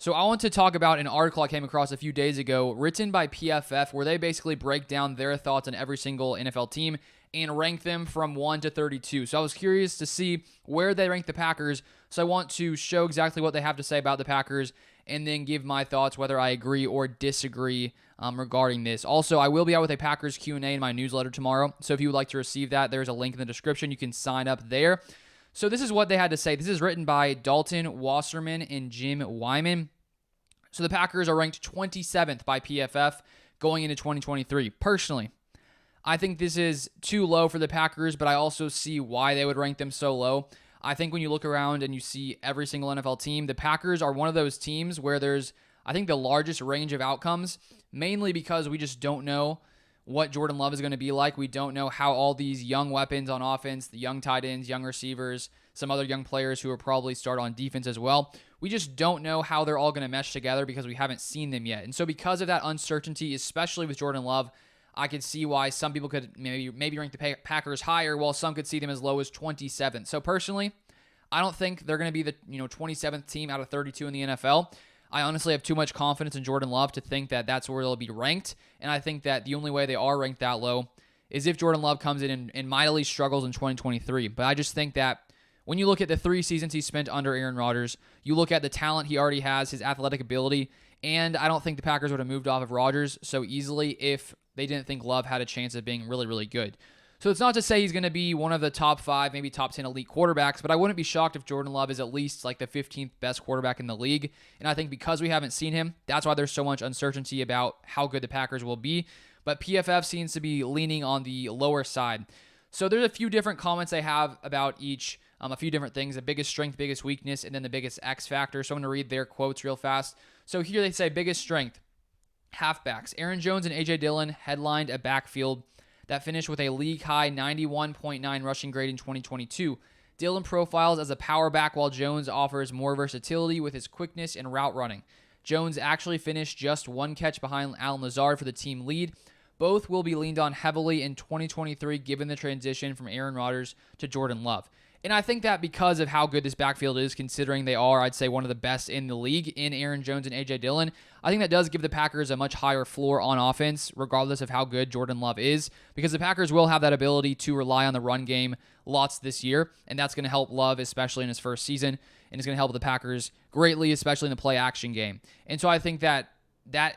So I want to talk about an article I came across a few days ago written by PFF where they basically break down their thoughts on every single NFL team and rank them from 1 to 32. So I was curious to see where they rank the Packers. So I want to show exactly what they have to say about the Packers and then give my thoughts whether I agree or disagree regarding this. Also, I will be out with a Packers Q&A in my newsletter tomorrow. So if you would like to receive that, there's a link in the description. You can sign up there. So this is what they had to say. This is written by Dalton Wasserman and Jim Wyman. So the Packers are ranked 27th by PFF going into 2023. Personally, I think this is too low for the Packers, but I also see why they would rank them so low. I think when you look around and you see every single NFL team, the Packers are one of those teams where there's, I think, the largest range of outcomes, mainly because we just don't know what Jordan Love is going to be like. We don't know how all these young weapons on offense, the young tight ends, young receivers, some other young players who will probably start on defense as well, we just don't know how they're all going to mesh together because we haven't seen them yet. And so because of that uncertainty, especially with Jordan Love, I could see why some people could maybe rank the Packers higher, while some could see them as low as 27th. So personally, I don't think they're going to be the 27th team out of 32 in the NFL. I honestly have too much confidence in Jordan Love to think that that's where they'll be ranked. And I think that the only way they are ranked that low is if Jordan Love comes in and mightily struggles in 2023. But I just think that when you look at the 3 seasons he spent under Aaron Rodgers, you look at the talent he already has, his athletic ability, and I don't think the Packers would have moved off of Rodgers so easily if they didn't think Love had a chance of being really, really good. So it's not to say he's going to be one of the top 5, maybe top 10 elite quarterbacks, but I wouldn't be shocked if Jordan Love is at least like the 15th best quarterback in the league. And I think because we haven't seen him, that's why there's so much uncertainty about how good the Packers will be. But PFF seems to be leaning on the lower side. So there's a few different comments they have about each, a few different things, the biggest strength, biggest weakness, and then the biggest X factor. So I'm going to read their quotes real fast. So here they say biggest strength, halfbacks. Aaron Jones and A.J. Dillon headlined a backfield that finished with a league-high 91.9 rushing grade in 2022. Dillon profiles as a power back while Jones offers more versatility with his quickness and route running. Jones actually finished just 1 catch behind Allen Lazard for the team lead. Both will be leaned on heavily in 2023 given the transition from Aaron Rodgers to Jordan Love. And I think that because of how good this backfield is, considering they are, I'd say, one of the best in the league in Aaron Jones and A.J. Dillon, I think that does give the Packers a much higher floor on offense, regardless of how good Jordan Love is, because the Packers will have that ability to rely on the run game lots this year, and that's going to help Love, especially in his first season, and it's going to help the Packers greatly, especially in the play-action game. And so I think that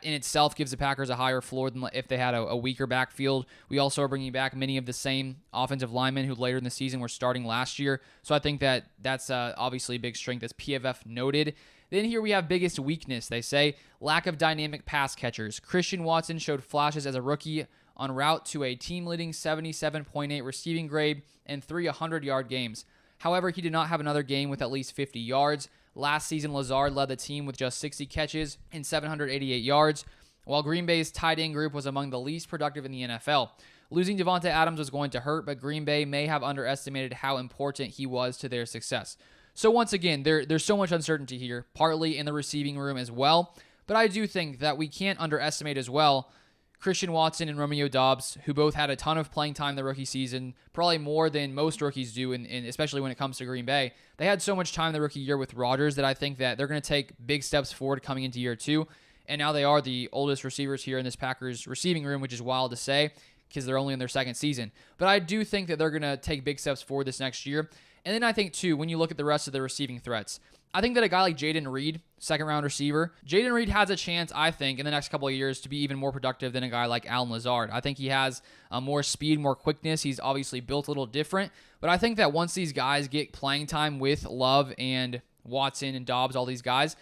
in itself gives the Packers a higher floor than if they had a weaker backfield. We also are bringing back many of the same offensive linemen who later in the season were starting last year. So I think that that's obviously a big strength, as PFF noted. Then here we have biggest weakness. They say lack of dynamic pass catchers. Christian Watson showed flashes as a rookie en route to a team-leading 77.8 receiving grade and 3 100-yard games. However, he did not have another game with at least 50 yards. Last season, Lazard led the team with just 60 catches and 788 yards, while Green Bay's tight end group was among the least productive in the NFL. Losing Devontae Adams was going to hurt, but Green Bay may have underestimated how important he was to their success. So once again, there's so much uncertainty here, partly in the receiving room as well, but I do think that we can't underestimate as well Christian Watson and Romeo Doubs, who both had a ton of playing time the rookie season, probably more than most rookies do, especially when it comes to Green Bay. They had so much time the rookie year with Rodgers that I think that they're going to take big steps forward coming into year 2. And now they are the oldest receivers here in this Packers receiving room, which is wild to say because they're only in their second season. But I do think that they're going to take big steps forward this next year. And then I think, too, when you look at the rest of the receiving threats, I think that a guy like Jaden Reed, second-round receiver, Jaden Reed has a chance, I think, in the next couple of years to be even more productive than a guy like Allen Lazard. I think he has more speed, more quickness. He's obviously built a little different. But I think that once these guys get playing time with Love and Watson and Dobbs, all these guys,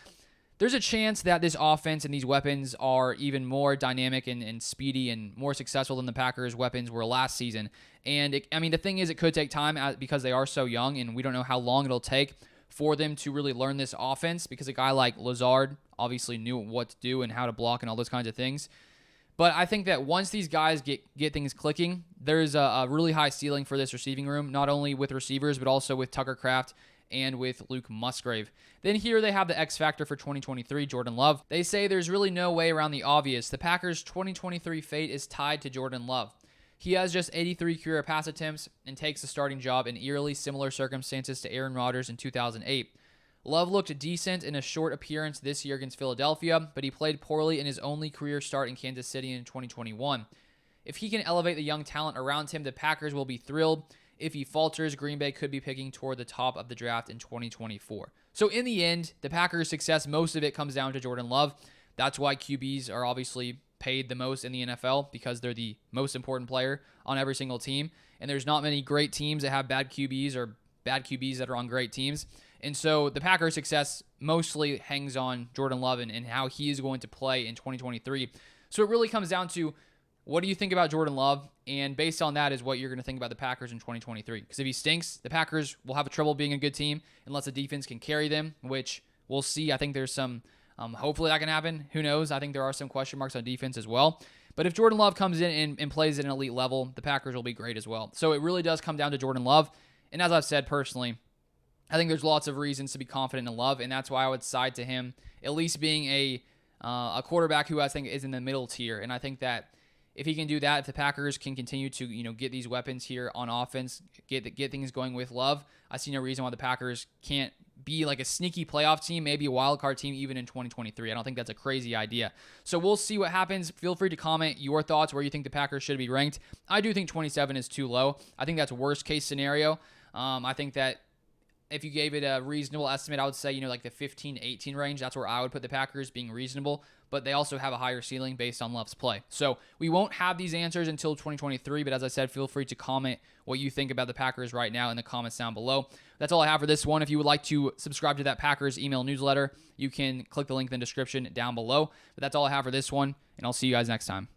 there's a chance that this offense and these weapons are even more dynamic and speedy and more successful than the Packers' weapons were last season. And, the thing is, it could take time because they are so young, and we don't know how long it'll take for them to really learn this offense, because a guy like Lazard obviously knew what to do and how to block and all those kinds of things. But I think that once these guys get things clicking, there's a really high ceiling for this receiving room, not only with receivers, but also with Tucker Kraft and with Luke Musgrave. Then here they have the X factor for 2023, Jordan Love. They say there's really no way around the obvious. The Packers' 2023 fate is tied to Jordan Love. He has just 83 career pass attempts and takes the starting job in eerily similar circumstances to Aaron Rodgers in 2008. Love looked decent in a short appearance this year against Philadelphia, but he played poorly in his only career start in Kansas City in 2021. If he can elevate the young talent around him, the Packers will be thrilled. If he falters, Green Bay could be picking toward the top of the draft in 2024. So in the end, the Packers' success, most of it comes down to Jordan Love. That's why QBs are obviously paid the most in the NFL, because they're the most important player on every single team. And there's not many great teams that have bad QBs or bad QBs that are on great teams. And so the Packers' success mostly hangs on Jordan Love and how he is going to play in 2023. So it really comes down to, what do you think about Jordan Love? And based on that is what you're going to think about the Packers in 2023. Because if he stinks, the Packers will have trouble being a good team unless the defense can carry them, which we'll see. I think there's some, hopefully that can happen. Who knows? I think there are some question marks on defense as well. But if Jordan Love comes in and plays at an elite level, the Packers will be great as well. So it really does come down to Jordan Love. And as I've said personally, I think there's lots of reasons to be confident in Love, and that's why I would side to him, at least being a quarterback who I think is in the middle tier. And I think that if he can do that, if the Packers can continue to get these weapons here on offense, get things going with Love, I see no reason why the Packers can't be like a sneaky playoff team, maybe a wild card team even in 2023. I don't think that's a crazy idea. So we'll see what happens. Feel free to comment your thoughts where you think the Packers should be ranked. I do think 27 is too low. I think that's worst case scenario. I think that if you gave it a reasonable estimate, I would say, like the 15-18 range. That's where I would put the Packers being reasonable. But they also have a higher ceiling based on Love's play. So we won't have these answers until 2023. But as I said, feel free to comment what you think about the Packers right now in the comments down below. That's all I have for this one. If you would like to subscribe to that Packers email newsletter, you can click the link in the description down below. But that's all I have for this one, and I'll see you guys next time.